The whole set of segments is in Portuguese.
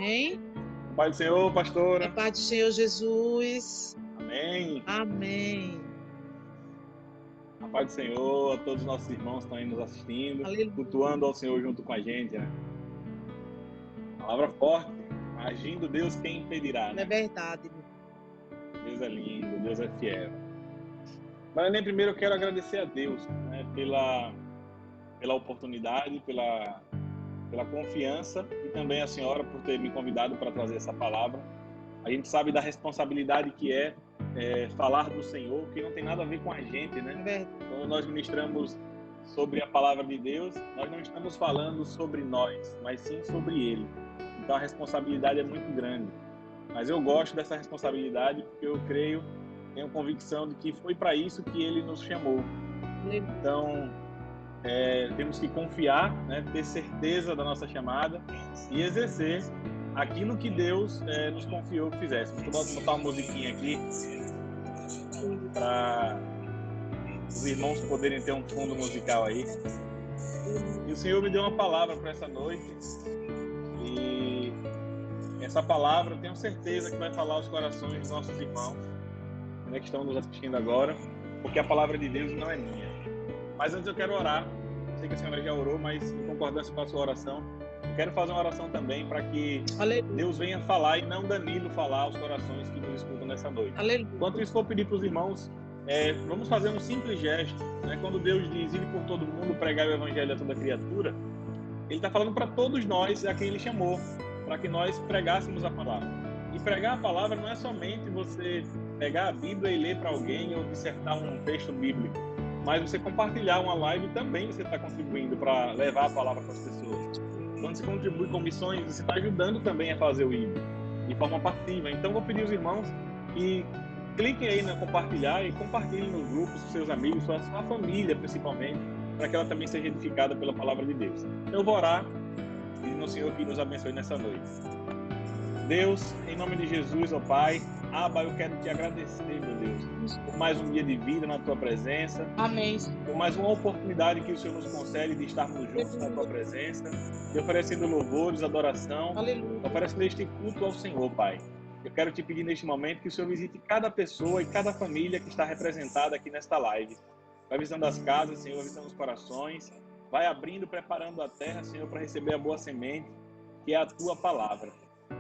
Amém? Pai do Senhor, A pastora. paz do Senhor Jesus. Amém. Amém. A paz do Senhor a todos os nossos irmãos que estão aí nos assistindo, Aleluia. cultuando ao Senhor junto com a gente, né? Palavra forte. Agindo Deus, quem impedirá, É né? verdade. Deus é lindo, Deus é fiel. Mas nem primeiro eu quero agradecer a Deus, né, pela oportunidade, pela confiança e também a senhora por ter me convidado para trazer essa palavra. A gente sabe da responsabilidade que é falar do Senhor, que não tem nada a ver com a gente, É né? verdade. Quando nós ministramos sobre a palavra de Deus, nós não estamos falando sobre nós, mas sim sobre Ele. Então a responsabilidade é muito grande. Mas eu gosto dessa responsabilidade porque eu creio, tenho convicção de que foi para isso que Ele nos chamou. Aleluia. Então, temos que confiar, né, ter certeza da nossa chamada e exercer aquilo que Deus nos confiou que fizéssemos. Vou botar uma musiquinha aqui para os irmãos poderem ter um fundo musical aí. E o Senhor me deu uma palavra para essa noite e essa palavra eu tenho certeza que vai falar aos corações dos nossos irmãos, né, que estão nos assistindo agora, porque a palavra de Deus não é minha. Mas antes eu quero orar. Sei que a senhora já orou, mas em concordância com a sua oração, eu quero fazer uma oração também para que Aleluia. Deus venha falar e não Danilo falar aos corações que nos escutam nessa noite. Aleluia. Enquanto isso, vou pedir para os irmãos, vamos fazer um simples gesto, né? Quando Deus diz, ide por todo mundo, pregar o evangelho a toda criatura, Ele está falando para todos nós a quem Ele chamou, para que nós pregássemos a palavra. E pregar a palavra não é somente você pegar a Bíblia e ler para alguém ou dissertar um texto bíblico, mas você compartilhar uma live também você está contribuindo para levar a palavra para as pessoas. Quando você contribui com missões, você está ajudando também a fazer o IB de forma passiva. Então, vou pedir aos irmãos que cliquem aí no compartilhar e compartilhem nos grupos com seus amigos, sua família principalmente, para que ela também seja edificada pela palavra de Deus. Eu vou orar pedindo ao Senhor que nos abençoe nessa noite. Deus, em nome de Jesus, ó Pai, Abba, eu quero te agradecer, meu Deus, por mais um dia de vida na tua presença. Amém. Por mais uma oportunidade que o Senhor nos concede de estarmos juntos na tua presença, te oferecendo louvores, adoração, Aleluia. oferecendo este culto ao Senhor, Pai. Eu quero te pedir neste momento que o Senhor visite cada pessoa e cada família que está representada aqui nesta live. Vai visitando as casas, Senhor, visitando os corações, vai abrindo, preparando a terra, Senhor, para receber a boa semente, que é a tua palavra,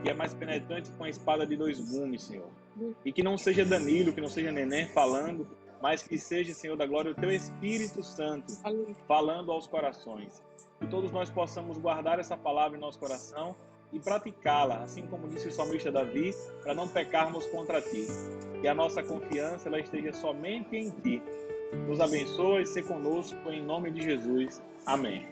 que é mais penetrante com a espada de dois gumes, Senhor. E que não seja Danilo, que não seja Neném falando, mas que seja, Senhor da glória, o teu Espírito Santo falando aos corações. Que todos nós possamos guardar essa palavra em nosso coração e praticá-la, assim como disse o salmista Davi, para não pecarmos contra ti. Que a nossa confiança ela esteja somente em ti. Nos abençoe e se conosco, em nome de Jesus. Amém.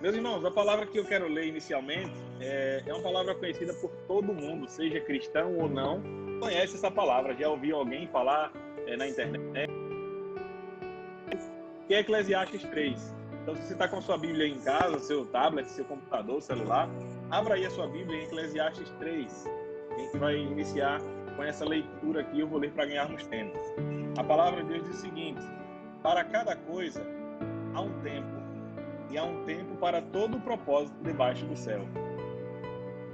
Meus irmãos, a palavra que eu quero ler inicialmente é uma palavra conhecida por todo mundo, seja cristão ou não, conhece essa palavra, já ouviu alguém falar na internet, que é Eclesiastes 3. Então, se você está com a sua Bíblia em casa, seu tablet, seu computador, celular, abra aí a sua Bíblia em Eclesiastes 3. A gente vai iniciar com essa leitura aqui, eu vou ler para ganharmos tempo. A palavra de Deus diz o seguinte: para cada coisa há um tempo, e há um tempo para todo o propósito debaixo do céu.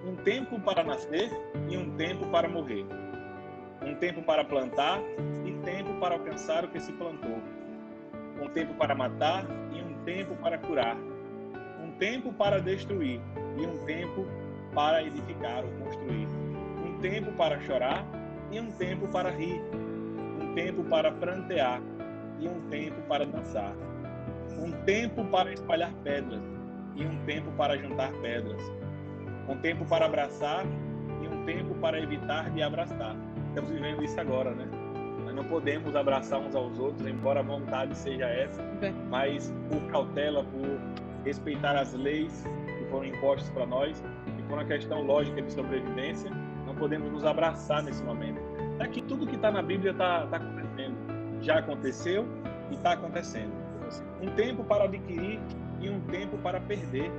Um tempo para nascer e um tempo para morrer. Um tempo para plantar e tempo para alcançar o que se plantou. Um tempo para matar e um tempo para curar. Um tempo para destruir e um tempo para edificar ou construir. Um tempo para chorar e um tempo para rir. Um tempo para prantear e um tempo para dançar. Um tempo para espalhar pedras e um tempo para juntar pedras. Um tempo para abraçar e um tempo para evitar de abraçar. Estamos vivendo isso agora, né? Nós não podemos abraçar uns aos outros, embora a vontade seja essa, mas por cautela, por respeitar as leis que foram impostas para nós e por uma questão lógica de sobrevivência, não podemos nos abraçar nesse momento. É que tudo que está na Bíblia está acontecendo. Já aconteceu e está acontecendo. Um tempo para adquirir e um tempo para perder.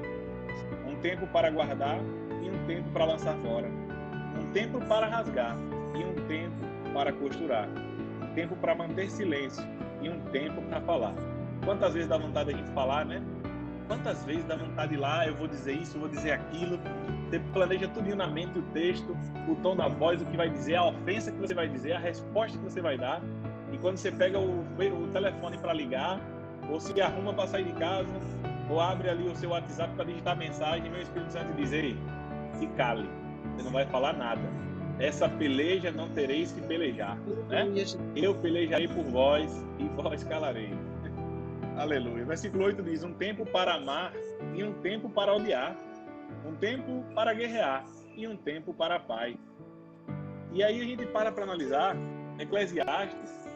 Um tempo para guardar e um tempo para lançar fora. Um tempo para rasgar e um tempo para costurar. Um tempo para manter silêncio e um tempo para falar. Quantas vezes dá vontade de a gente falar, né? Quantas vezes dá vontade de ir lá, eu vou dizer isso, eu vou dizer aquilo. Você planeja tudo na mente, o texto, o tom da voz, o que vai dizer, a ofensa que você vai dizer, a resposta que você vai dar. E quando você pega o telefone para ligar, ou se arruma para sair de casa, ou abre ali o seu WhatsApp para digitar mensagem, meu Espírito Santo diz: ei, se cale, você não vai falar nada. Essa peleja não tereis que pelejar, né? Eu pelejarei por vós e vós calareis. Aleluia. Versículo 8 diz: um tempo para amar e um tempo para odiar, um tempo para guerrear e um tempo para a paz. E aí a gente para analisar Eclesiastes,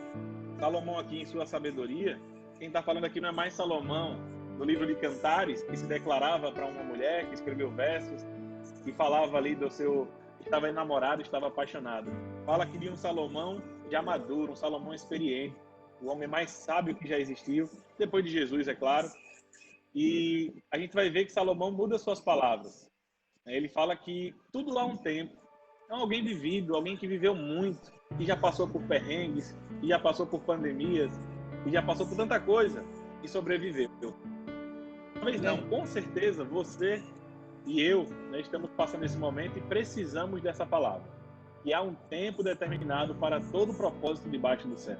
Salomão aqui em sua sabedoria. Quem está falando aqui não é mais Salomão, no livro de Cantares, que se declarava para uma mulher, que escreveu versos, que falava ali do seu... estava enamorado, estava apaixonado. Fala aqui de um Salomão já maduro, um Salomão experiente, o homem mais sábio que já existiu, depois de Jesus, é claro. E a gente vai ver que Salomão muda suas palavras. Ele fala que tudo há um tempo. É alguém vivido, alguém que viveu muito, que já passou por perrengues, que já passou por pandemias, que já passou por tanta coisa e sobreviveu. Talvez não, com certeza você e eu, né, estamos passando esse momento e precisamos dessa palavra. Que há um tempo determinado para todo propósito debaixo do céu.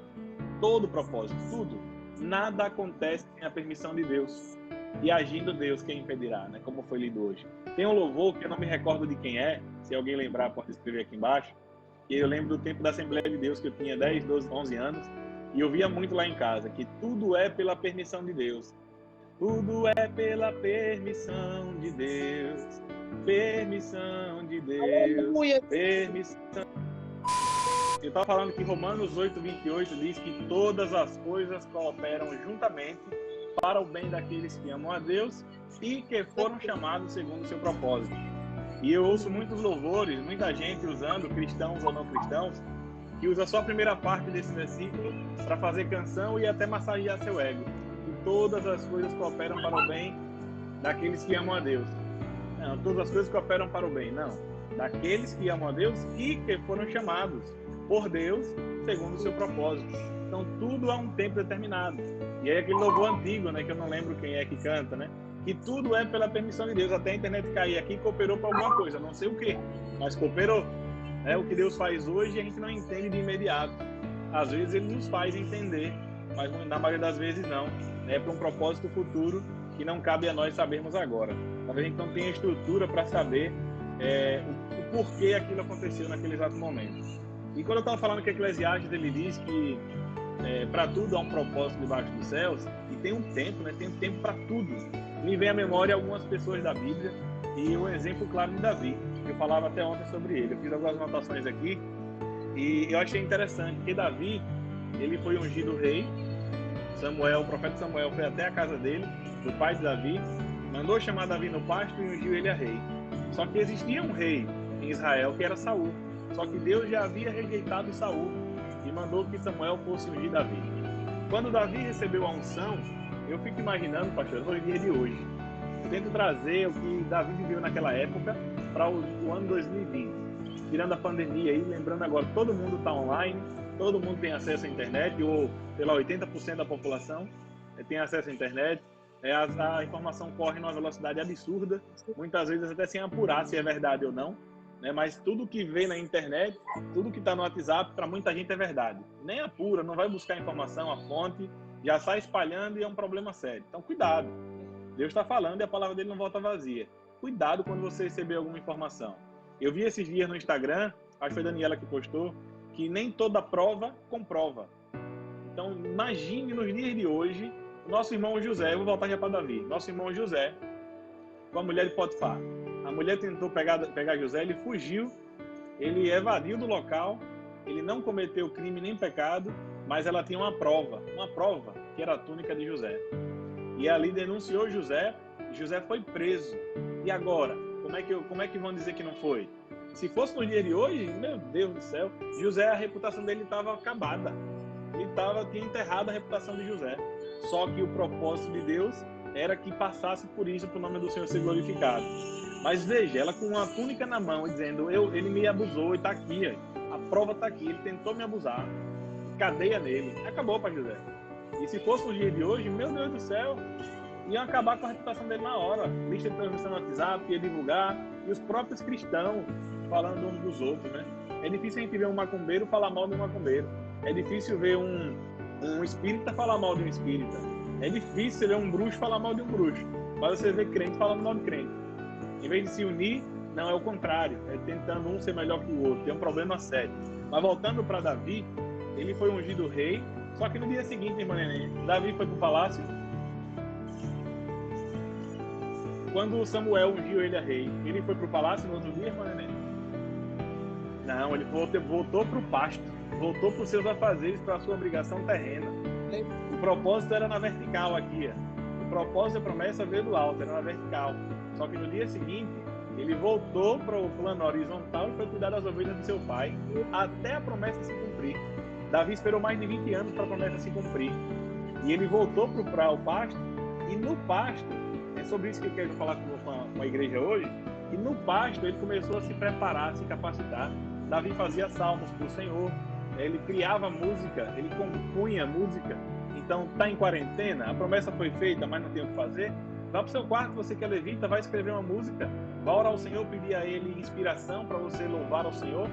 Todo propósito, tudo. Nada acontece sem a permissão de Deus. E agindo Deus, quem impedirá, né? Como foi lido hoje. Tem um louvor que eu não me recordo de quem é, se alguém lembrar pode escrever aqui embaixo. E eu lembro do tempo da Assembleia de Deus, que eu tinha 10, 12, 11 anos, e eu via muito lá em casa, que tudo é pela permissão de Deus. Tudo é pela permissão de Deus. Permissão de Deus. Permissão. Eu estava falando que Romanos 8:28 diz que todas as coisas cooperam juntamente para o bem daqueles que amam a Deus e que foram chamados segundo o seu propósito. E eu ouço muitos louvores, muita gente usando, cristãos ou não cristãos, que usa só a primeira parte desse versículo para fazer canção e até massagear seu ego. Que todas as coisas cooperam para o bem daqueles que amam a Deus. Não, todas as coisas cooperam para o bem, não. Daqueles que amam a Deus e que foram chamados por Deus segundo o seu propósito. Então tudo há um tempo determinado. E aí aquele louvor antigo, né, que eu não lembro quem é que canta, né? Que tudo é pela permissão de Deus. Até a internet cair aqui cooperou para alguma coisa, não sei o que, mas cooperou. É o que Deus faz hoje, a gente não entende de imediato. Às vezes ele nos faz entender, mas na maioria das vezes não. É para um propósito futuro que não cabe a nós sabermos agora. Talvez a gente não tenha estrutura para saber o porquê aquilo aconteceu naquele exato momento. E quando eu estava falando que Eclesiastes, ele diz que para tudo há um propósito debaixo dos céus, e tem um tempo, né? Tem um tempo para tudo. Me vem à memória algumas pessoas da Bíblia, e um exemplo claro de Davi. Eu falava até ontem sobre ele. Eu fiz algumas anotações aqui, e eu achei interessante, porque Davi, ele foi ungido rei. Samuel, o profeta Samuel foi até a casa dele, do pai de Davi, mandou chamar Davi no pasto e ungiu ele a rei. Só que existia um rei em Israel que era Saul. Só que Deus já havia rejeitado Saul e mandou que Samuel fosse ungir Davi. Quando Davi recebeu a unção, eu fico imaginando, pastor, nos dias de hoje. Eu tento trazer o que Davi viveu naquela época para o ano 2020. Tirando a pandemia aí, lembrando agora, todo mundo está online, todo mundo tem acesso à internet, ou, sei lá, 80% da população tem acesso à internet. A informação corre numa velocidade absurda, muitas vezes até sem apurar se é verdade ou não. Né? Mas tudo que vê na internet, tudo que está no WhatsApp, para muita gente é verdade. Nem apura, não vai buscar informação, a fonte, já sai espalhando e é um problema sério. Então, cuidado. Deus está falando e a palavra dele não volta vazia. Cuidado quando você receber alguma informação. Eu vi esses dias no Instagram, acho que foi a Daniela que postou, que nem toda prova comprova. Então, imagine nos dias de hoje, o nosso irmão José, eu vou voltar já para Davi, nosso irmão José, com a mulher de Potifar. A mulher tentou pegar José, ele fugiu, ele evadiu do local, ele não cometeu crime nem pecado, mas ela tinha uma prova que era a túnica de José. E ali denunciou José, José foi preso. E agora? Como é que vão dizer que não foi? Se fosse no dia de hoje, meu Deus do céu, José, a reputação dele estava acabada. Ele tinha enterrado a reputação de José. Só que o propósito de Deus era que passasse por isso para o nome do Senhor ser glorificado. Mas veja, ela com uma túnica na mão, dizendo, ele me abusou e está aqui, a prova está aqui, ele tentou me abusar, cadeia nele, acabou para José. E se fosse no dia de hoje, meu Deus do céu, iam acabar com a reputação dele na hora. Lista de transmissão no WhatsApp, ia divulgar, e os próprios cristãos falando uns dos outros, né? É difícil a gente ver um macumbeiro falar mal de um macumbeiro. É difícil ver um espírita falar mal de um espírita. É difícil ver um bruxo falar mal de um bruxo. Mas você vê crente falando mal de crente. Em vez de se unir, não, é o contrário. É tentando um ser melhor que o outro. Tem um problema sério. Mas voltando para Davi, ele foi ungido rei. Só que no dia seguinte, irmã Neném, Davi foi para o palácio. Quando Samuel ungiu ele a rei, ele foi para o palácio no outro dia, irmã Neném? Não, ele voltou para o pasto. Voltou para os seus afazeres, para a sua obrigação terrena. O propósito era na vertical aqui. O propósito da promessa veio do alto, era na vertical. Só que no dia seguinte, ele voltou para o plano horizontal e foi cuidar das ovelhas do seu pai, até a promessa se cumprir. Davi esperou mais de 20 anos para a promessa se cumprir. E ele voltou para o pasto, e no pasto, é sobre isso que eu quero falar com a igreja hoje, e no pasto ele começou a se preparar, a se capacitar. Davi fazia salmos para o Senhor, ele criava música, ele compunha música. Então, está em quarentena, a promessa foi feita, mas não tem o que fazer. Vá para o seu quarto, você que é levita, vai escrever uma música, vai orar ao Senhor, pedir a Ele inspiração para você louvar ao Senhor.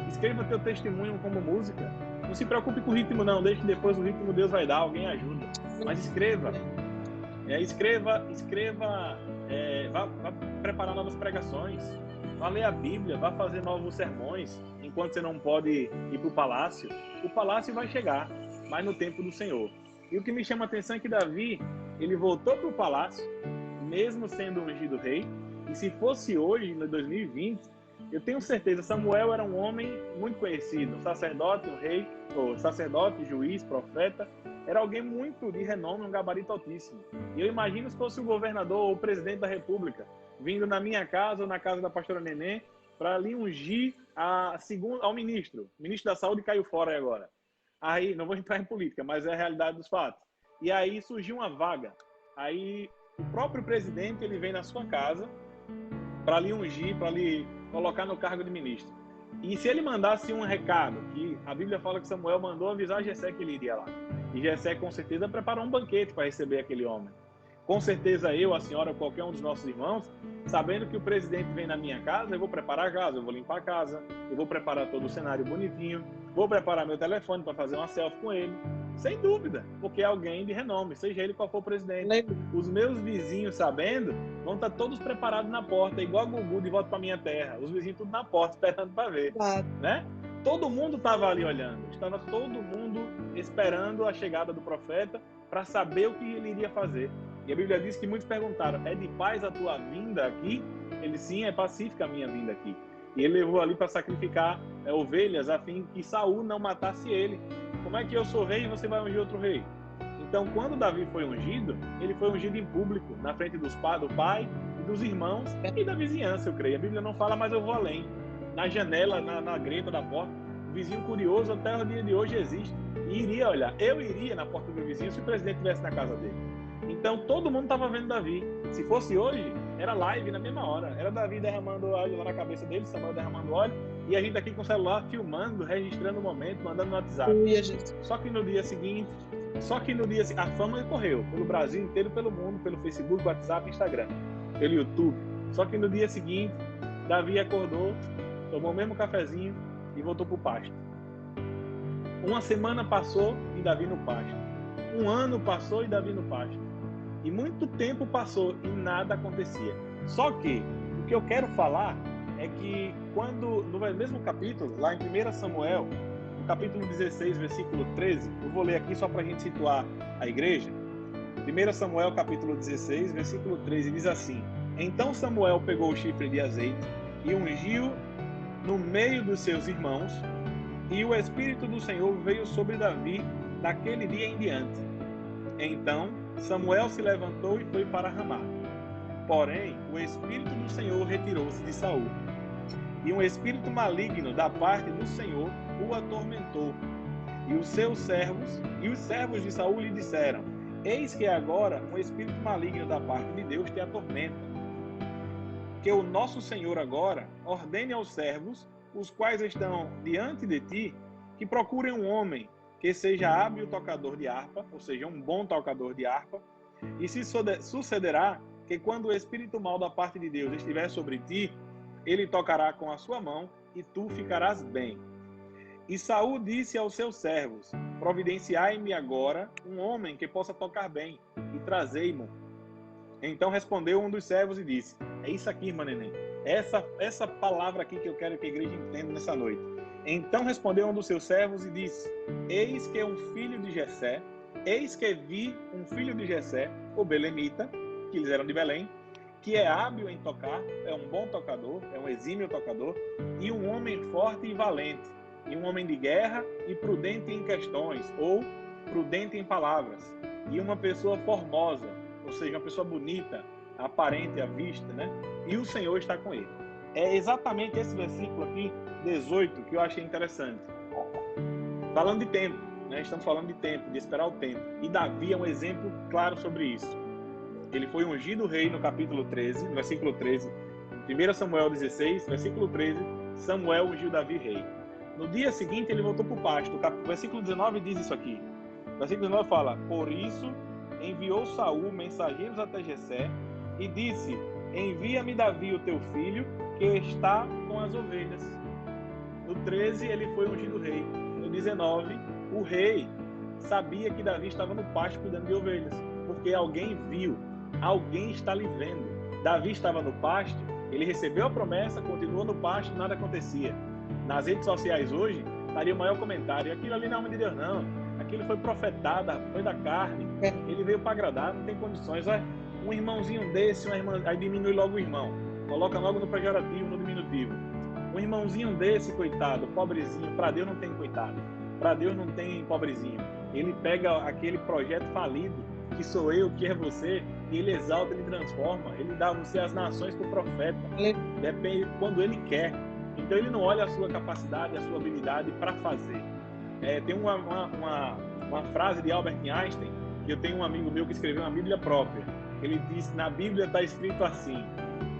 Escreva teu testemunho como música. Não se preocupe com o ritmo, não. Deixe que depois o ritmo Deus vai dar, alguém ajuda. Mas escreva. Vá preparar novas pregações. Vá ler a Bíblia, vá fazer novos sermões, enquanto você não pode ir para o palácio. O palácio vai chegar, mas no tempo do Senhor. E o que me chama a atenção é que Davi, ele voltou para o palácio, mesmo sendo ungido rei. E se fosse hoje, em 2020, eu tenho certeza, Samuel era um homem muito conhecido, um sacerdote, um rei, ou sacerdote, juiz, profeta. Era alguém muito de renome, um gabarito altíssimo. E eu imagino se fosse o governador ou o presidente da república, vindo na minha casa ou na casa da pastora Neném, para ali ungir ao ministro. O ministro da Saúde caiu fora aí agora. Aí, não vou entrar em política, mas é a realidade dos fatos. E aí surgiu uma vaga. Aí o próprio presidente, ele vem na sua casa para lhe ungir, para lhe colocar no cargo de ministro. E se ele mandasse um recado, que a Bíblia fala que Samuel mandou avisar Jessé que ele iria lá. E Jessé, com certeza, preparou um banquete para receber aquele homem. Com certeza eu, a senhora, qualquer um dos nossos irmãos, sabendo que o presidente vem na minha casa, eu vou preparar a casa, eu vou limpar a casa, eu vou preparar todo o cenário bonitinho, vou preparar meu telefone para fazer uma selfie com ele, sem dúvida, porque é alguém de renome, seja ele qual for o presidente. Os meus vizinhos, sabendo, vão estar todos preparados na porta, igual a Gugu de volta para minha terra, os vizinhos tudo na porta, esperando para ver, né? Todo mundo estava ali olhando, estava todo mundo esperando a chegada do profeta para saber o que ele iria fazer. E a Bíblia diz que muitos perguntaram, é de paz a tua vinda aqui? Ele, sim, é pacífica a minha vinda aqui. E ele levou ali para sacrificar ovelhas, a fim que Saul não matasse ele. Como é que eu sou rei e você vai ungir outro rei? Então, quando Davi foi ungido, ele foi ungido em público, na frente do pai e dos irmãos e da vizinhança, eu creio. A Bíblia não fala, mas eu vou além. Na janela, na greta da porta, o vizinho curioso até o dia de hoje existe. E iria olhar. Eu iria na porta do meu vizinho se o presidente estivesse na casa dele. Então, todo mundo estava vendo Davi. Se fosse hoje, era live na mesma hora. Era Davi derramando óleo lá na cabeça dele, Samuel derramando óleo, e a gente aqui com o celular filmando, registrando o momento, mandando no WhatsApp. Só que no dia seguinte, a fama correu pelo Brasil inteiro, pelo mundo, pelo Facebook, WhatsApp, Instagram, pelo YouTube. Só que no dia seguinte, Davi acordou, tomou o mesmo cafezinho e voltou para o pasto. Uma semana passou e Davi no pasto. Um ano passou e Davi no pasto. E muito tempo passou e nada acontecia. Só que o que eu quero falar é que quando, no mesmo capítulo, lá em 1 Samuel, no capítulo 16, versículo 13, eu vou ler aqui só para a gente situar a igreja. 1 Samuel, capítulo 16, versículo 13, diz assim: Então Samuel pegou o chifre de azeite e ungiu no meio dos seus irmãos, e o Espírito do Senhor veio sobre Davi daquele dia em diante. Então Samuel se levantou e foi para Ramá. Porém, o Espírito do Senhor retirou-se de Saul. E um espírito maligno da parte do Senhor o atormentou. E os servos de Saul lhe disseram: Eis que agora um espírito maligno da parte de Deus te atormenta. Que o nosso Senhor agora ordene aos servos, os quais estão diante de ti, que procurem um homem que seja hábil tocador de harpa, ou seja, um bom tocador de harpa, E se sucederá que quando o espírito mau da parte de Deus estiver sobre ti, ele tocará com a sua mão e tu ficarás bem. E Saul disse aos seus servos: providenciai-me agora um homem que possa tocar bem, e trazei-mo. Então respondeu um dos servos e disse: é isso aqui, irmã Neném. Essa palavra aqui que eu quero que a igreja entenda nessa noite. Então respondeu um dos seus servos e disse: eis que vi um filho de Jessé, o belemita, que eles eram de Belém, que é hábil em tocar, é um bom tocador, é um exímio tocador, e um homem forte e valente, e um homem de guerra e prudente em questões, ou prudente em palavras, e uma pessoa formosa, ou seja, uma pessoa bonita, aparente à vista, né? E o Senhor está com ele. É exatamente esse versículo aqui, 18, que eu achei interessante. Falando de tempo, né? Estamos falando de tempo, de esperar o tempo. E Davi é um exemplo claro sobre isso. Ele foi ungido rei no capítulo 13, no versículo 13. 1 Samuel 16, versículo 13, Samuel ungiu Davi rei. No dia seguinte, ele voltou para o pasto. O versículo 19 diz isso aqui. O versículo 19 fala: por isso enviou Saul mensageiros até Jessé e disse: envia-me Davi, o teu filho, que está com as ovelhas. No 13, ele foi ungido rei. No 19, o rei sabia que Davi estava no pasto cuidando de ovelhas, porque alguém viu, alguém está lhe vendo. Davi estava no pasto, ele recebeu a promessa, continuou no pasto, nada acontecia. Nas redes sociais hoje, estaria o maior comentário: aquilo ali não é homem de Deus, não. Aquilo foi profetado, foi da carne. Ele veio para agradar, não tem condições. Olha, um irmãozinho desse, uma irmã, aí diminui logo o irmão. Coloca logo no pejorativo, no diminutivo. Um irmãozinho desse, coitado, pobrezinho, para Deus não tem coitado. Para Deus não tem pobrezinho. Ele pega aquele projeto falido, que sou eu, que é você, e ele exalta, ele transforma. Ele dá você as nações para o profeta. Depende quando ele quer. Então ele não olha a sua capacidade, a sua habilidade para fazer. Tem uma frase de Albert Einstein, que eu tenho um amigo meu que escreveu uma Bíblia própria. Ele disse: na Bíblia está escrito assim: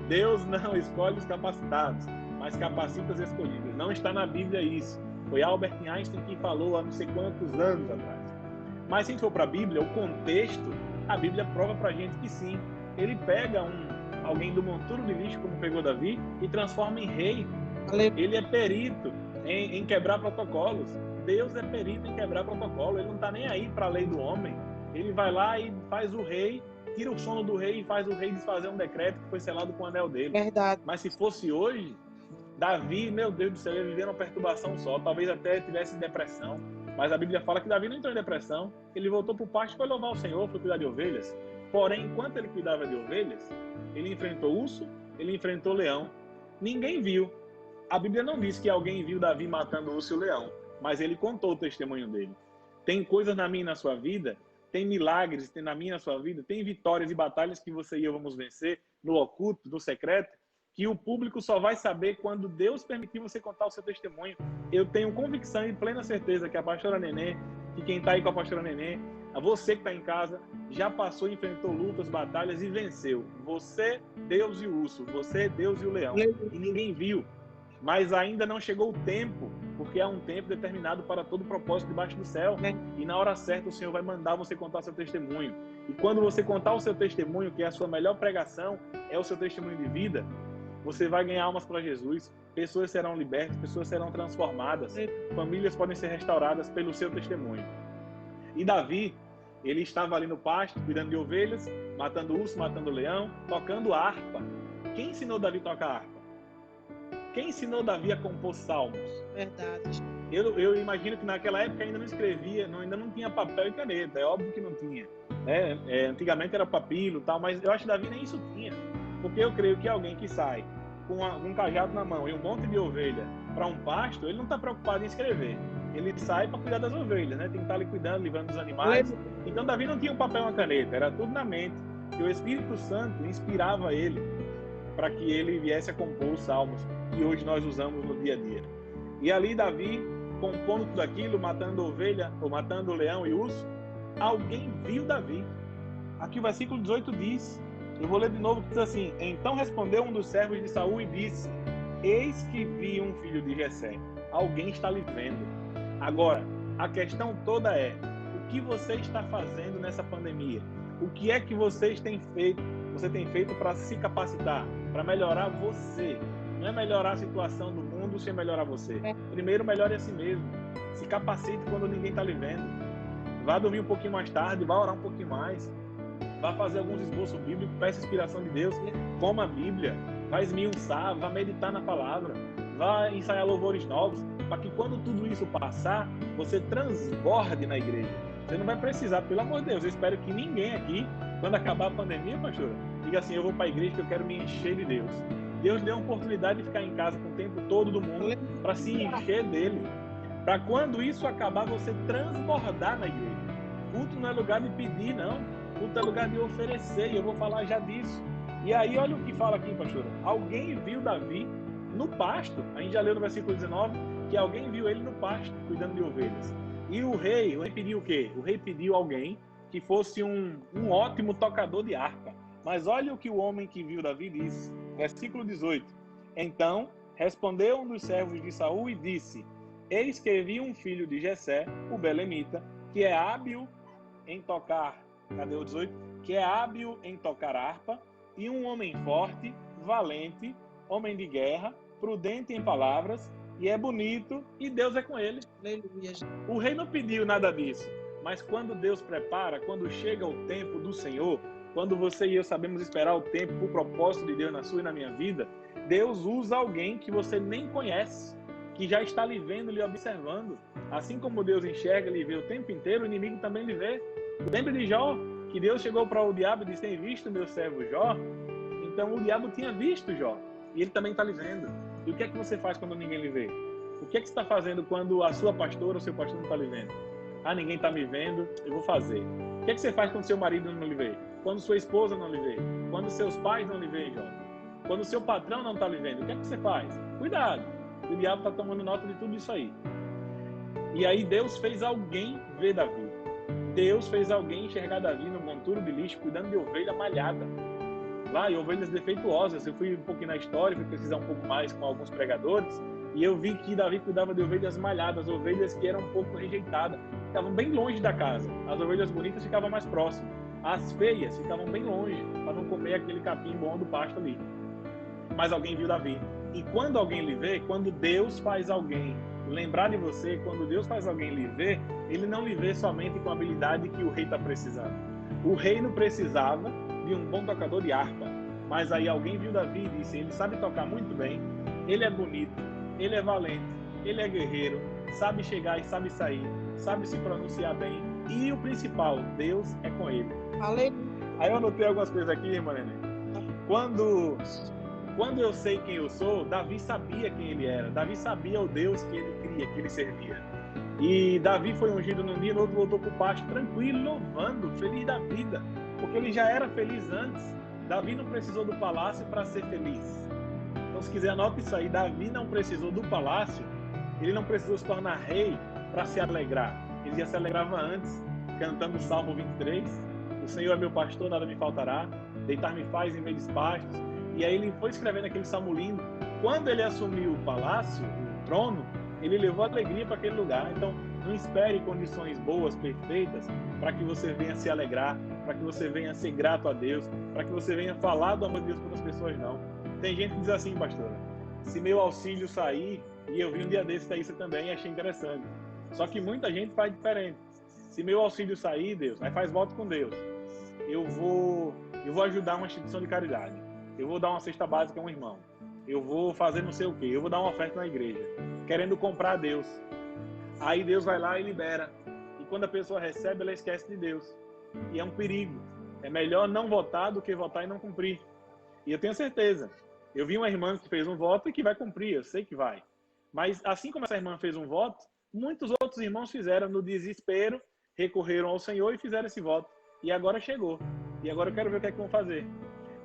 Deus não escolhe os capacitados, mas capacita os escolhidos. Não está na Bíblia isso. Foi Albert Einstein que falou há não sei quantos anos atrás. Mas se a gente for para a Bíblia, o contexto, a Bíblia prova para a gente que sim. Ele pega alguém do monturo de lixo, como pegou Davi, e transforma em rei. Ele é perito em quebrar protocolos. Deus é perito em quebrar protocolo. Ele não está nem aí para a lei do homem. Ele vai lá e faz o rei, tira o sono do rei e faz o rei desfazer um decreto que foi selado com o anel dele. Verdade. Mas se fosse hoje, Davi, meu Deus do céu, ele vivia uma perturbação só. Talvez até tivesse depressão. Mas a Bíblia fala que Davi não entrou em depressão. Ele voltou para o pasto e foi louvar o Senhor, foi cuidar de ovelhas. Porém, enquanto ele cuidava de ovelhas, ele enfrentou urso, ele enfrentou leão. Ninguém viu. A Bíblia não diz que alguém viu Davi matando o urso e o leão, mas ele contou o testemunho dele. Tem coisas na minha e na sua vida, tem milagres na minha e na sua vida, tem vitórias e batalhas que você e eu vamos vencer no oculto, no secreto, que o público só vai saber quando Deus permitir você contar o seu testemunho. Eu tenho convicção e plena certeza que a pastora Nenê, que quem está aí com a pastora Nenê, a você que está em casa, já passou, enfrentou lutas, batalhas e venceu. Você, Deus e o urso, você, Deus e o leão. E ninguém viu. Mas ainda não chegou o tempo, porque há um tempo determinado para todo propósito debaixo do céu. E na hora certa o Senhor vai mandar você contar seu testemunho. E quando você contar o seu testemunho, que é a sua melhor pregação, é o seu testemunho de vida, você vai ganhar almas para Jesus, pessoas serão libertas, pessoas serão transformadas, famílias podem ser restauradas pelo seu testemunho. E Davi, ele estava ali no pasto, cuidando de ovelhas, matando urso, matando leão, tocando harpa. Quem ensinou Davi a tocar harpa? Quem ensinou Davi a compor salmos? Verdade. Eu imagino que naquela época ainda não escrevia, ainda não tinha papel e caneta, é óbvio que não tinha. Antigamente era papiro e tal, mas eu acho que Davi nem isso tinha. Porque eu creio que alguém que sai com um cajado na mão e um monte de ovelha para um pasto, ele não está preocupado em escrever. Ele sai para cuidar das ovelhas, né? Tem que estar ali cuidando, livrando dos animais. Então Davi não tinha um papel e uma caneta, era tudo na mente. E o Espírito Santo inspirava ele para que ele viesse a compor os salmos que hoje nós usamos no dia a dia. E ali Davi, compondo tudo aquilo, matando ovelha, ou matando o leão e urso, alguém viu Davi. Aqui o versículo 18 diz, eu vou ler de novo, que diz assim: então respondeu um dos servos de Saul e disse: eis que vi um filho de Jessé, alguém está lhe vendo. Agora, a questão toda é, o que você está fazendo nessa pandemia? O que é que vocês têm feito? Você tem feito para se capacitar, para melhorar você. Não é melhorar a situação do mundo sem melhorar você. Primeiro, melhore a si mesmo. Se capacite quando ninguém está lhe vendo. Vá dormir um pouquinho mais tarde, vá orar um pouquinho mais. Vá fazer alguns esboços bíblicos, peça inspiração de Deus. Coma a Bíblia. Vá esmiuçar, vá meditar na palavra. Vá ensaiar louvores novos. Para que quando tudo isso passar, você transborde na igreja. Você não vai precisar, pelo amor de Deus. Eu espero que ninguém aqui, quando acabar a pandemia, pastora, diga assim, eu vou para a igreja porque eu quero me encher de Deus. Deus deu a oportunidade de ficar em casa com o tempo todo do mundo para se encher dele. Para quando isso acabar, você transbordar na igreja. Culto não é lugar de pedir, não. Culto é lugar de oferecer, e eu vou falar já disso. E aí, olha o que fala aqui, pastora. Alguém viu Davi no pasto. A gente já leu no versículo 19 que alguém viu ele no pasto, cuidando de ovelhas. E o rei pediu o quê? O rei pediu alguém que fosse um ótimo tocador de harpa. Mas olha o que o homem que viu Davi disse. Versículo 18. Então respondeu um dos servos de Saul e disse: Eis que vi um filho de Jessé, o belemita, que é hábil em tocar, cadê o 18? Que é hábil em tocar harpa, e um homem forte, valente, homem de guerra, prudente em palavras, e é bonito, e Deus é com ele. Aleluia. O rei não pediu nada disso, mas quando Deus prepara, quando chega o tempo do Senhor, quando você e eu sabemos esperar o tempo, o propósito de Deus na sua e na minha vida, Deus usa alguém que você nem conhece, que já está lhe vendo, lhe observando. Assim como Deus enxerga, lhe vê o tempo inteiro, o inimigo também lhe vê. Lembra de Jó, que Deus chegou para o diabo e disse: tem visto meu servo Jó? Então o diabo tinha visto Jó, e ele também está lhe vendo. E o que é que você faz quando ninguém lhe vê? O que é que você está fazendo quando a sua pastora ou seu pastor não está lhe vendo? Ah, ninguém está me vendo, eu vou fazer. O que é que você faz quando seu marido não lhe vê? Quando sua esposa não lhe vê? Quando seus pais não lhe veem, Jó? Quando seu patrão não está lhe vendo? O que é que você faz? Cuidado, o diabo está tomando nota de tudo isso aí. E aí Deus fez alguém ver Davi. Deus fez alguém enxergar Davi no monturo de lixo, cuidando de ovelha malhada. Lá, e ovelhas defeituosas. Eu fui um pouquinho na história, fui pesquisar um pouco mais com alguns pregadores, e eu vi que Davi cuidava de ovelhas malhadas, ovelhas que eram um pouco rejeitadas, ficavam bem longe da casa. As ovelhas bonitas ficavam mais próximas. As feias ficavam bem longe, para não comer aquele capim bom do pasto ali. Mas alguém viu Davi. E quando alguém lhe vê, quando Deus faz alguém lembrar de você, quando Deus faz alguém lhe ver, ele não lhe vê somente com a habilidade que o rei está precisando. O rei não precisava de um bom tocador de harpa, mas aí alguém viu Davi e disse: ele sabe tocar muito bem, ele é bonito, ele é valente, ele é guerreiro, sabe chegar e sabe sair, sabe se pronunciar bem, e o principal, Deus é com ele. Aleluia. Aí eu anotei algumas coisas aqui, irmã Nenê. Quando eu sei quem eu sou, Davi sabia quem ele era. Davi sabia o Deus que ele cria, que ele servia. E Davi foi ungido num dia, no outro voltou para o pasto tranquilo, louvando, feliz da vida. Porque ele já era feliz antes. Davi não precisou do palácio para ser feliz. Então, se quiser, anote isso aí. Davi não precisou do palácio, ele não precisou se tornar rei para se alegrar. Ele já se alegrava antes, cantando o Salmo 23. O Senhor é meu pastor, nada me faltará. Deitar-me faz em meio de pastos. E aí ele foi escrevendo aquele salmo lindo. Quando ele assumiu o palácio, o trono, ele levou alegria para aquele lugar. Então, não espere condições boas, perfeitas, para que você venha se alegrar, para que você venha ser grato a Deus, para que você venha falar do amor de Deus para as pessoas, não. Tem gente que diz assim, pastora: se meu auxílio sair, e eu vi um dia desse isso também e achei interessante. Só que muita gente faz diferente. Se meu auxílio sair, Deus, aí faz voto com Deus. Eu vou ajudar uma instituição de caridade. Eu vou dar uma cesta básica a um irmão. Eu vou fazer não sei o quê. Eu vou dar uma oferta na igreja, querendo comprar Deus. Aí Deus vai lá e libera. E quando a pessoa recebe, ela esquece de Deus. E é um perigo. É melhor não votar do que votar e não cumprir. E eu tenho certeza. Eu vi uma irmã que fez um voto e que vai cumprir. Eu sei que vai. Mas assim como essa irmã fez um voto, muitos outros irmãos fizeram no desespero, recorreram ao Senhor e fizeram esse voto. E agora chegou. E agora eu quero ver o que é que vão fazer.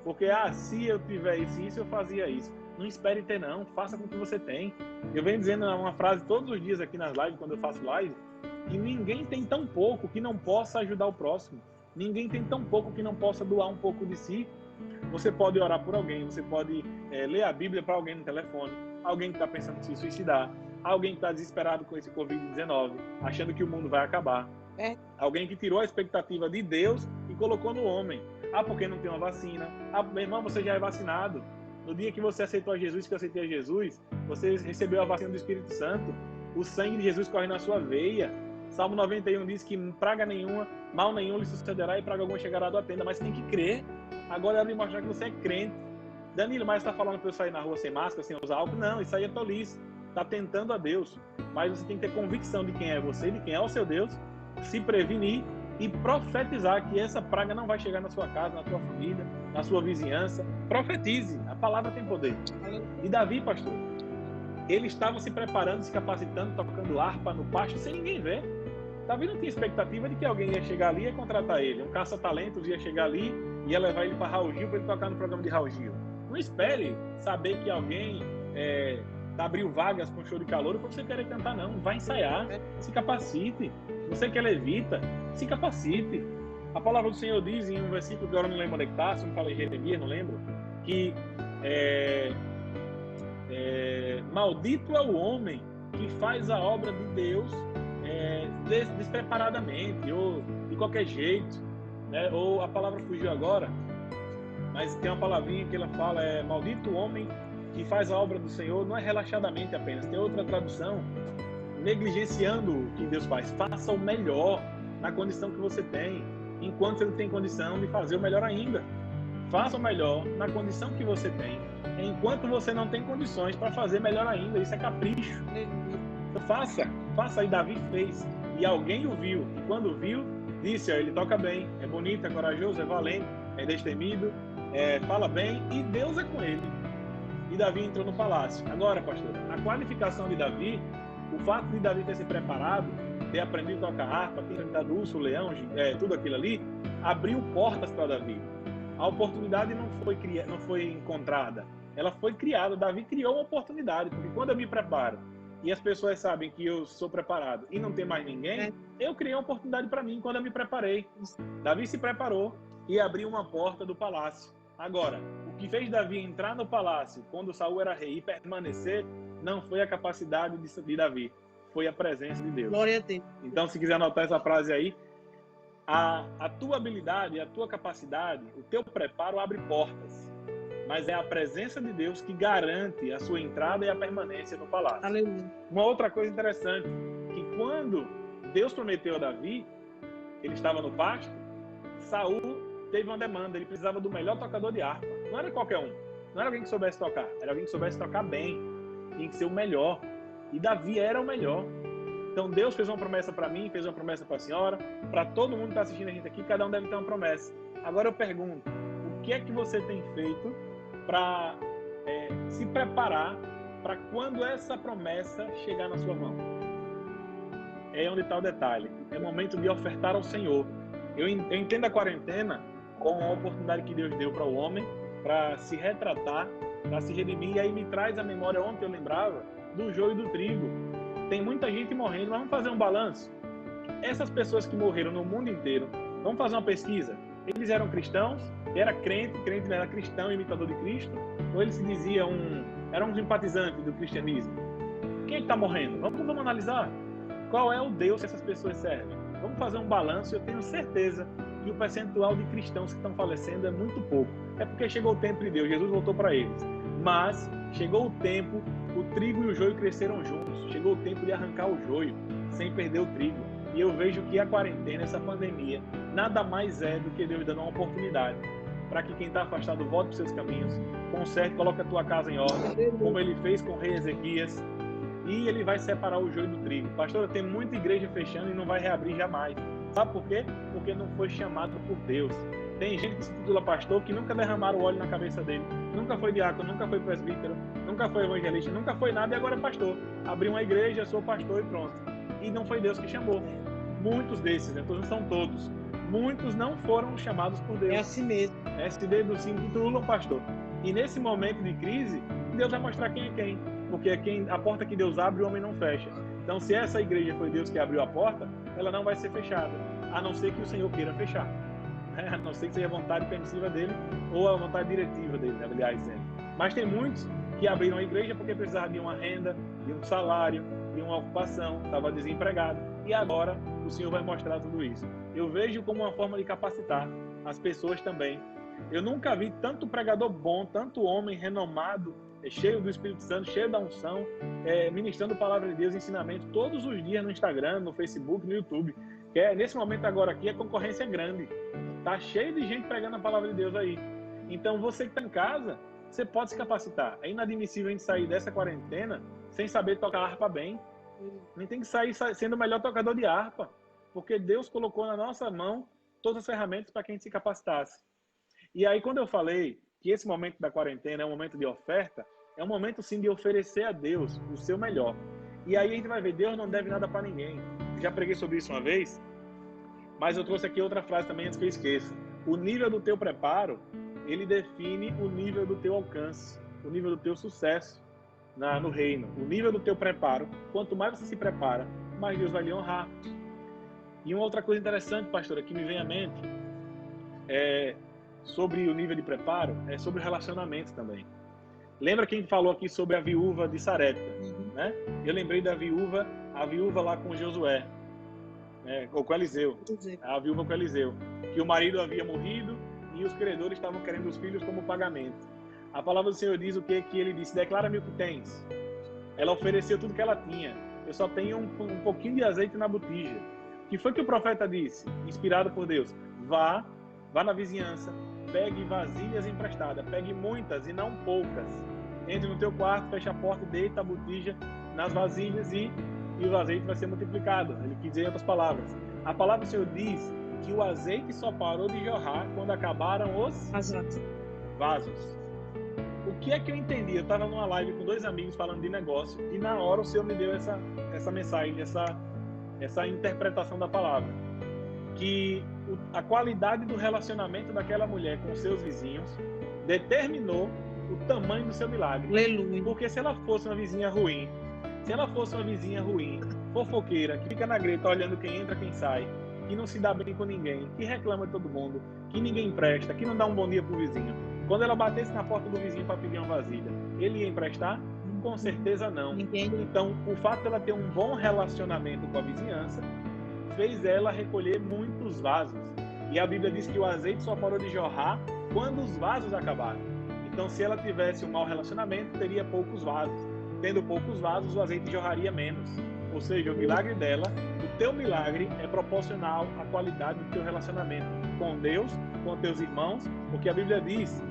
Porque, se eu tivesse isso, eu fazia isso. Não espere ter, não. Faça com o que você tem. Eu venho dizendo uma frase todos os dias aqui nas lives, quando eu faço live, que ninguém tem tão pouco que não possa ajudar o próximo. Ninguém tem tão pouco que não possa doar um pouco de si. Você pode orar por alguém, você pode ler a Bíblia para alguém no telefone, alguém que está pensando em se suicidar, alguém que está desesperado com esse Covid-19, achando que o mundo vai acabar. Alguém que tirou a expectativa de Deus e colocou no homem. Ah, porque não tem uma vacina. Ah, meu irmão, você já é vacinado. No dia que você aceitou a Jesus, que eu aceitei a Jesus, você recebeu a vacina do Espírito Santo. O sangue de Jesus corre na sua veia. Salmo 91 diz que praga nenhuma, mal nenhum lhe sucederá e praga alguma chegará à tua tenda. Mas tem que crer. Agora ele mostrar que você é crente. Danilo, mas está falando para eu sair na rua sem máscara, sem usar álcool? Não, isso aí é tolice. Está tentando a Deus. Mas você tem que ter convicção de quem é você, de quem é o seu Deus, se prevenir e profetizar que essa praga não vai chegar na sua casa, na sua família, na sua vizinhança. Profetize. A palavra tem poder. E Davi, pastor, ele estava se preparando, se capacitando, tocando harpa no pasto sem ninguém ver. Davi não tinha expectativa de que alguém ia chegar ali e ia contratar ele. Um caça-talentos ia chegar ali e ia levar ele para Raul Gil, para ele tocar no programa de Raul Gil. Não espere saber que alguém abriu vagas com show de calor para você querer cantar, não. Vai ensaiar, se capacite. Se você quer levita, se capacite. A palavra do Senhor diz em um versículo que agora não lembro onde é que está, se não falei Jeremias, não lembro, que maldito é o homem que faz a obra de Deus despreparadamente ou de qualquer jeito, né? Ou a palavra fugiu agora, mas tem uma palavrinha que ela fala, maldito o homem que faz a obra do Senhor, não é relaxadamente apenas, tem outra tradução, negligenciando o que Deus faz. Faça o melhor na condição que você tem, enquanto você não tem condição de fazer o melhor ainda. Faça o melhor na condição que você tem, enquanto você não tem condições para fazer melhor ainda. Isso é capricho. Então, faça. E Davi fez. E alguém o viu. E quando viu, disse, ele toca bem, é bonito, é corajoso, é valente, é destemido, fala bem, e Deus é com ele. E Davi entrou no palácio. Agora, pastor, a qualificação de Davi, o fato de Davi ter se preparado, ter aprendido a tocar harpa, ter enfrentado o urso, o leão, tudo aquilo ali, abriu portas para Davi. A oportunidade não foi encontrada, ela foi criada. Davi criou uma oportunidade, porque quando eu me preparo e as pessoas sabem que eu sou preparado e não tem mais ninguém, eu criei uma oportunidade para mim quando eu me preparei. Davi se preparou e abriu uma porta do palácio. Agora, o que fez Davi entrar no palácio quando Saul era rei e permanecer, não foi a capacidade de Davi, foi a presença de Deus. Glória a Deus. Então, se quiser anotar essa frase aí, a tua habilidade, a tua capacidade, o teu preparo abre portas, mas é a presença de Deus que garante a sua entrada e a permanência no palácio. Aleluia. Uma outra coisa interessante, que quando Deus prometeu a Davi, ele estava no pasto, Saul teve uma demanda, ele precisava do melhor tocador de harpa. Não era qualquer um, não era alguém que soubesse tocar, era alguém que soubesse tocar bem, tinha que ser o melhor. E Davi era o melhor. Então Deus fez uma promessa para mim, fez uma promessa para a senhora, para todo mundo que está assistindo a gente aqui, cada um deve ter uma promessa. Agora eu pergunto, o que é que você tem feito para se preparar para quando essa promessa chegar na sua mão? É onde está o detalhe. É momento de ofertar ao Senhor. Eu entendo a quarentena como uma oportunidade que Deus deu para o homem para se retratar, para se redimir. E aí me traz a memória, ontem eu lembrava, do joio e do trigo. Tem muita gente morrendo, mas vamos fazer um balanço. Essas pessoas que morreram no mundo inteiro, vamos fazer uma pesquisa. Eles eram cristãos, era crente não era cristão, imitador de Cristo, ou eles se diziam, eram um simpatizante do cristianismo? Quem é que está morrendo? Vamos analisar. Qual é o Deus que essas pessoas servem? Vamos fazer um balanço. Eu tenho certeza que o percentual de cristãos que estão falecendo é muito pouco. É porque chegou o tempo de Deus, Jesus voltou para eles. Mas chegou o tempo, o trigo e o joio cresceram juntos. Chegou o tempo de arrancar o joio, sem perder o trigo. E eu vejo que a quarentena, essa pandemia, nada mais é do que Deus dando uma oportunidade para que quem está afastado volte para os seus caminhos, conserte, coloque a tua casa em ordem, como ele fez com o rei Ezequias, e ele vai separar o joio do trigo. Pastor, tem muita igreja fechando e não vai reabrir jamais. Sabe por quê? Porque não foi chamado por Deus. Tem gente que se titula pastor que nunca derramaram óleo na cabeça dele, nunca foi diácono, nunca foi presbítero, nunca foi evangelista, nunca foi nada e agora é pastor. Abriu uma igreja, sou pastor e pronto. E não foi Deus que chamou. Muitos desses, então não são todos, muitos não foram chamados por Deus. É assim mesmo. SD do se intitulam pastor. E nesse momento de crise, Deus vai mostrar quem é quem. Porque a porta que Deus abre, o homem não fecha. Então, se essa igreja foi Deus que abriu a porta, ela não vai ser fechada, a não ser que o Senhor queira fechar. A não ser que seja a vontade permissiva dele ou a vontade diretiva dele, aliás, dizendo. Mas tem muitos que abriram a igreja porque precisavam de uma renda, de um salário, de uma ocupação, estava desempregado. E agora o Senhor vai mostrar tudo isso. Eu vejo como uma forma de capacitar. as pessoas também. Eu nunca vi tanto pregador bom, tanto homem renomado, cheio do Espírito Santo, cheio da unção, ministrando a palavra de Deus, ensinamento, todos os dias no Instagram, no Facebook, no YouTube. Nesse momento agora aqui, a concorrência é grande. Tá cheio de gente pregando a palavra de Deus aí. Então, você que está em casa, você pode se capacitar. É inadmissível a gente sair dessa quarentena sem saber tocar harpa bem. A gente tem que sair sendo o melhor tocador de harpa, porque Deus colocou na nossa mão todas as ferramentas para que a gente se capacitasse. E aí, quando eu falei que esse momento da quarentena é um momento de oferta, é um momento, sim, de oferecer a Deus o seu melhor. E aí a gente vai ver, Deus não deve nada para ninguém. Já preguei sobre isso uma vez, mas eu trouxe aqui outra frase também antes que eu esqueça. O nível do teu preparo, ele define o nível do teu alcance, o nível do teu sucesso no reino. O nível do teu preparo, quanto mais você se prepara, mais Deus vai lhe honrar. E uma outra coisa interessante, pastora, que me vem à mente, sobre o nível de preparo, é sobre o relacionamento também. Lembra que a gente falou aqui sobre a viúva de Sarepta, né? Eu lembrei da viúva, a viúva lá com Josué, ou com Eliseu, a viúva com Eliseu, que o marido havia morrido e os credores estavam querendo os filhos como pagamento. A palavra do Senhor diz o que ele disse: declara-me o que tens. Ela ofereceu tudo que ela tinha. Eu só tenho um pouquinho de azeite na botija. O que foi que o profeta disse, inspirado por Deus? Vá na vizinhança, pegue vasilhas emprestadas, pegue muitas e não poucas. Entre no teu quarto, feche a porta e deita a botija nas vasilhas e o azeite vai ser multiplicado. Ele quis dizer em outras palavras. A palavra do Senhor diz que o azeite só parou de jorrar quando acabaram os vasos. O que é que eu entendi? Eu estava numa live com 2 amigos falando de negócio e na hora o Senhor me deu essa mensagem, essa interpretação da palavra. Que a qualidade do relacionamento daquela mulher com seus vizinhos determinou o tamanho do seu milagre. Aleluia. Porque se ela fosse uma vizinha ruim, fofoqueira, que fica na greta olhando quem entra, quem sai, que não se dá bem com ninguém, que reclama de todo mundo, que ninguém empresta, que não dá um bom dia pro vizinho, quando ela batesse na porta do vizinho para pedir uma vasilha, ele ia emprestar? Com certeza não. Então, o fato dela ter um bom relacionamento com a vizinhança fez ela recolher muitos vasos. E a Bíblia diz que o azeite só parou de jorrar quando os vasos acabaram. Então, se ela tivesse um mau relacionamento, teria poucos vasos. Tendo poucos vasos, o azeite jorraria menos. Ou seja, o milagre dela, o teu milagre é proporcional à qualidade do teu relacionamento com Deus, com teus irmãos, porque a Bíblia diz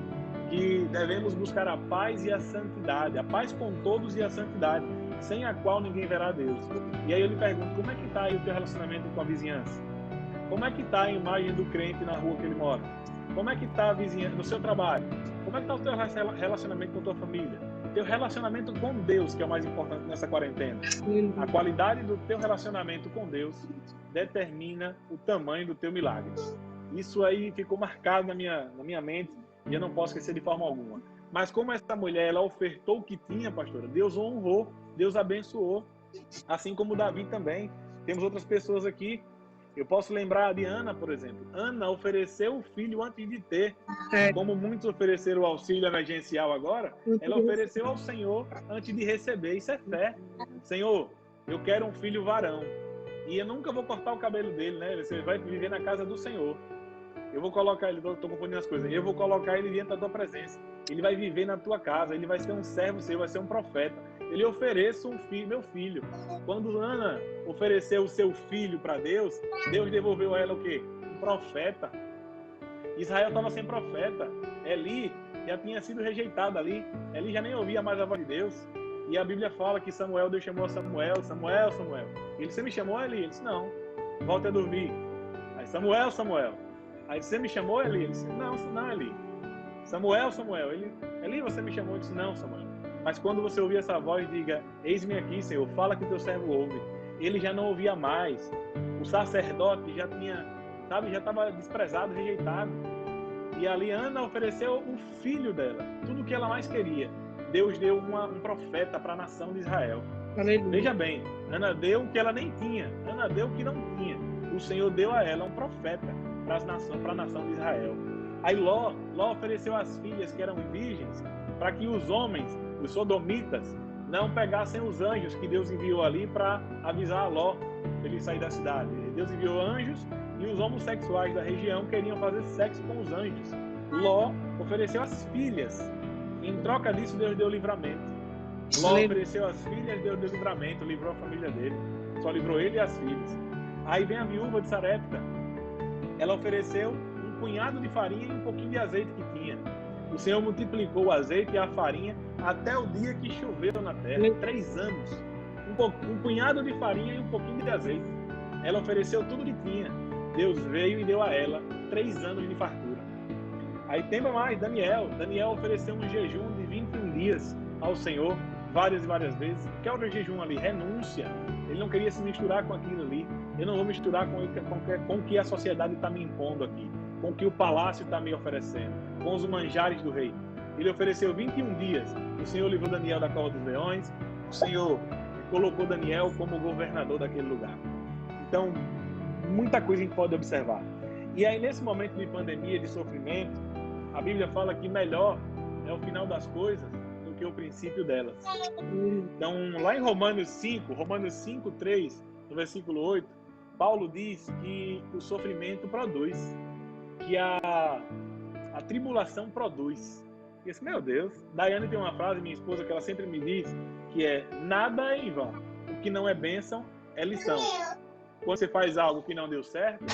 que devemos buscar a paz e a santidade, a paz com todos e a santidade, sem a qual ninguém verá Deus. E aí eu lhe pergunto, como é que está aí o teu relacionamento com a vizinhança? Como é que está a imagem do crente na rua que ele mora? Como é que está a vizinhança no seu trabalho? Como é que está o teu relacionamento com a tua família? Teu relacionamento com Deus, que é o mais importante nessa quarentena. A qualidade do teu relacionamento com Deus determina o tamanho do teu milagre. Isso aí ficou marcado na minha mente e eu não posso esquecer de forma alguma. Mas como essa mulher, ela ofertou o que tinha, pastora, Deus honrou, Deus abençoou, assim como Davi também. Temos outras pessoas aqui. Eu posso lembrar de Ana, por exemplo. Ana ofereceu o filho antes de ter. Como muitos ofereceram o auxílio emergencial agora, ela ofereceu ao Senhor antes de receber. Isso é fé. Senhor, eu quero um filho varão. E eu nunca vou cortar o cabelo dele, né? Você vai viver na casa do Senhor. Eu vou colocar ele, estou confundindo as coisas. Eu vou colocar ele dentro da tua presença. Ele vai viver na tua casa. Ele vai ser um servo seu, vai ser um profeta. Ele oferece um filho, meu filho. Quando Ana ofereceu o seu filho para Deus, Deus devolveu a ela o quê? Um profeta. Israel estava sem profeta. Eli já tinha sido rejeitado ali. Eli já nem ouvia mais a voz de Deus. E a Bíblia fala que Deus chamou Samuel. Samuel. Ele, você me chamou, Eli? Ele disse, não. Volte a dormir. Aí, Samuel. Aí, você me chamou, Eli? Ele disse, não, Eli. Samuel. Ele, Eli, você me chamou? Ele disse, não, Samuel. Mas quando você ouvir essa voz, diga, eis-me aqui, Senhor, fala que o teu servo ouve. Ele já não ouvia mais. O sacerdote já estava desprezado, rejeitado. E ali Ana ofereceu o filho dela, tudo o que ela mais queria. Deus deu um profeta para a nação de Israel. Aleluia. Veja bem, Ana deu o que ela nem tinha. Ana deu o que não tinha. O Senhor deu a ela um profeta para a nação de Israel. Aí Ló ofereceu as filhas que eram virgens para que os homens, os sodomitas, não pegassem os anjos que Deus enviou ali para avisar a Ló para ele sair da cidade. Deus enviou anjos e os homossexuais da região queriam fazer sexo com os anjos. Ló ofereceu as filhas. Em troca disso, Deus deu livramento. Ló ofereceu as filhas, Deus deu livramento, livrou a família dele. Só livrou ele e as filhas. Aí vem a viúva de Sarepta. Ela ofereceu um punhado de farinha e um pouquinho de azeite que tinha. O Senhor multiplicou o azeite e a farinha até o dia que choveu na terra. 3 anos. Um punhado de farinha e um pouquinho de azeite. Ela ofereceu tudo que tinha. Deus veio e deu a ela 3 anos de fartura. Aí tem mais, Daniel. Daniel ofereceu um jejum de 21 dias ao Senhor, várias e várias vezes. Que é o jejum ali? Renúncia. Ele não queria se misturar com aquilo ali. Eu não vou misturar com o que a sociedade está me impondo aqui, com o que o palácio está me oferecendo, com os manjares do rei. Ele ofereceu 21 dias. O Senhor livrou Daniel da cova dos leões. O Senhor colocou Daniel como governador daquele lugar. Então, muita coisa a gente pode observar. E aí, nesse momento de pandemia, de sofrimento, a Bíblia fala que melhor é o final das coisas do que o princípio delas. Então, lá em Romanos 5, 3, no versículo 8, Paulo diz que o sofrimento produz, que a tribulação produz. E disse, meu Deus, Daiane tem uma frase, minha esposa, que ela sempre me diz, que é, nada é em vão, o que não é bênção é lição. Quando você faz algo que não deu certo,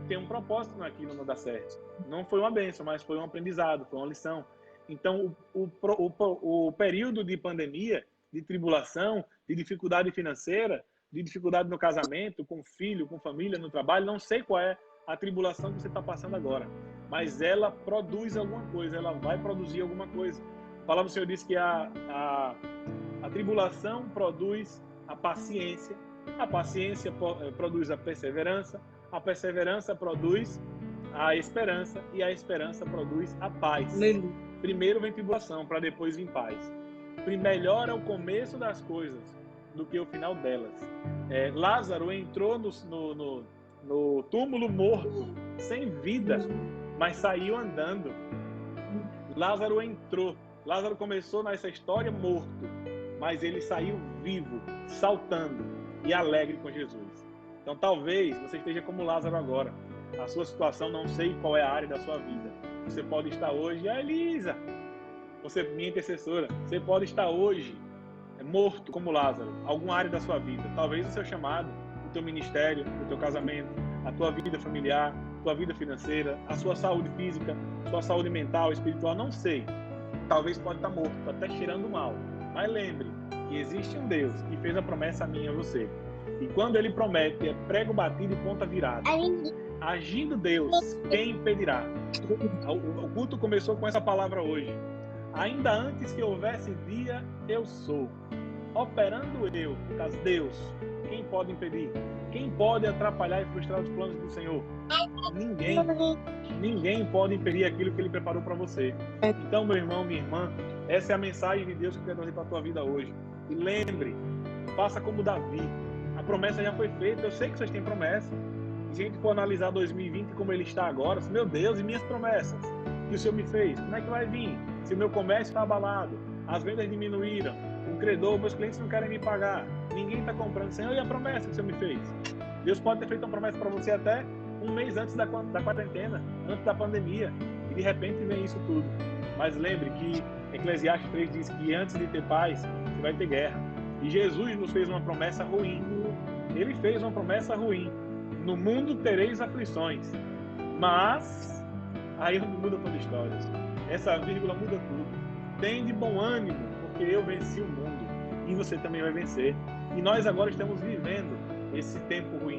tem um propósito naquilo não dar certo. Não foi uma bênção, mas foi um aprendizado, foi uma lição. Então, o período de pandemia, de tribulação, de dificuldade financeira, de dificuldade no casamento, com filho, com família, no trabalho, não sei qual é a tribulação que você está passando agora, mas ela produz alguma coisa, ela vai produzir alguma coisa. A palavra do Senhor diz que a tribulação produz a paciência produz a perseverança produz a esperança e a esperança produz a paz. Primeiro vem tribulação, para depois vir paz. Melhor é o começo das coisas do que o final delas. Lázaro entrou no túmulo morto, sem vida, mas saiu andando. Lázaro entrou. Lázaro começou nessa história morto, mas ele saiu vivo, saltando e alegre com Jesus. Então talvez você esteja como Lázaro agora. A sua situação, não sei qual é a área da sua vida. Você pode estar hoje, Elisa, você, minha intercessora, você pode estar hoje morto como Lázaro, alguma área da sua vida. Talvez o seu chamado, o teu ministério, o teu casamento, a tua vida familiar, a tua vida financeira, a sua saúde física, a sua saúde mental, espiritual, não sei. Talvez pode estar morto, até cheirando mal. Mas lembre que existe um Deus que fez a promessa a mim e a você. E quando Ele promete, é prego batido e ponta virada. Agindo Deus, quem impedirá? O culto começou com essa palavra hoje. Ainda antes que houvesse dia, eu sou. Operando eu, no caso Deus, quem pode impedir? Quem pode atrapalhar e frustrar os planos do Senhor? Ninguém. Ninguém pode impedir aquilo que Ele preparou para você. Então, meu irmão, minha irmã, essa é a mensagem de Deus que eu quero trazer para a tua vida hoje. E lembre, faça como Davi. A promessa já foi feita. Eu sei que vocês têm promessa. E se a gente for analisar 2020 como ele está agora, meu Deus, e minhas promessas que o Senhor me fez, como é que vai vir? Se o meu comércio está abalado, as vendas diminuíram, o credor, meus clientes não querem me pagar, ninguém está comprando. Senhor, e a promessa que o Senhor me fez? Deus pode ter feito uma promessa para você até um mês antes da quarentena, antes da pandemia, e de repente vem isso tudo. Mas lembre que Eclesiastes 3 diz que antes de ter paz, você vai ter guerra. E Jesus nos fez uma promessa ruim. Ele fez uma promessa ruim. No mundo tereis aflições, mas aí muda toda a história. Essa vírgula muda tudo. Tem de bom ânimo, porque eu venci o mundo e você também vai vencer. E nós agora estamos vivendo esse tempo ruim,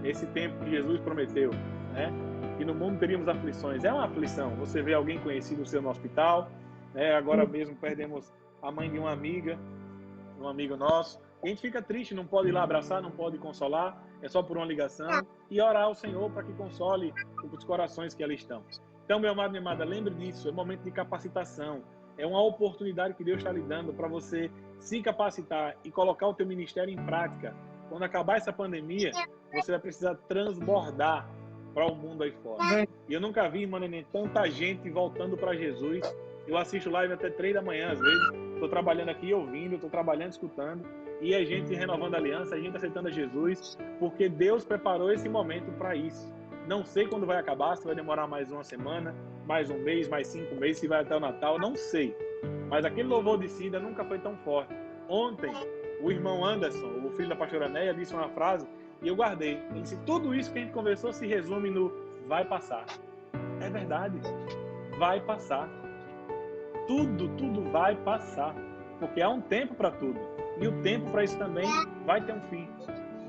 esse tempo que Jesus prometeu, né? Que no mundo teríamos aflições. É uma aflição. Você vê alguém conhecido seu no hospital, né? Agora mesmo perdemos a mãe de uma amiga, um amigo nosso. A gente fica triste, não pode ir lá abraçar, não pode consolar, é só por uma ligação, e orar ao Senhor para que console os corações que ali estão. Então, meu amado e minha amada, lembre disso, é um momento de capacitação, é uma oportunidade que Deus está lhe dando para você se capacitar e colocar o teu ministério em prática. Quando acabar essa pandemia, você vai precisar transbordar para o mundo aí fora. E eu nunca vi, irmã Neném, tanta gente voltando para Jesus. Eu assisto live até 3 da manhã, às vezes. Estou trabalhando aqui ouvindo, estou trabalhando escutando. e a gente renovando a aliança, a gente aceitando a Jesus, porque Deus preparou esse momento para isso. Não sei quando vai acabar, se vai demorar mais uma semana, mais um mês, mais 5 meses, se vai até o Natal, não sei. Mas aquele louvor de Cida nunca foi tão forte. Ontem, o irmão Anderson, o filho da pastora Neia, disse uma frase e eu guardei. Ele disse, tudo isso que a gente conversou se resume no vai passar. É verdade, vai passar. Tudo vai passar. Porque há um tempo para tudo. E o tempo para isso também vai ter um fim.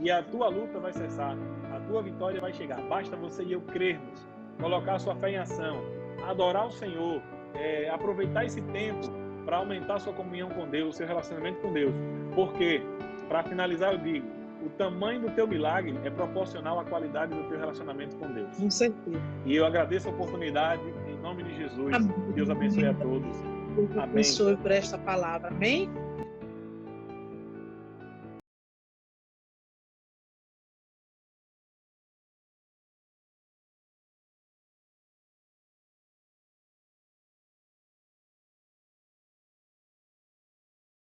E a tua luta vai cessar. A tua vitória vai chegar. Basta você e eu crermos. Colocar a sua fé em ação. Adorar o Senhor. Aproveitar esse tempo para aumentar a sua comunhão com Deus, seu relacionamento com Deus. Porque, para finalizar, eu digo, o tamanho do teu milagre é proporcional à qualidade do teu relacionamento com Deus. Com certeza. E eu agradeço a oportunidade, em nome de Jesus. Amém. Deus abençoe a todos. Deus Amém. abençoe por esta palavra. Amém?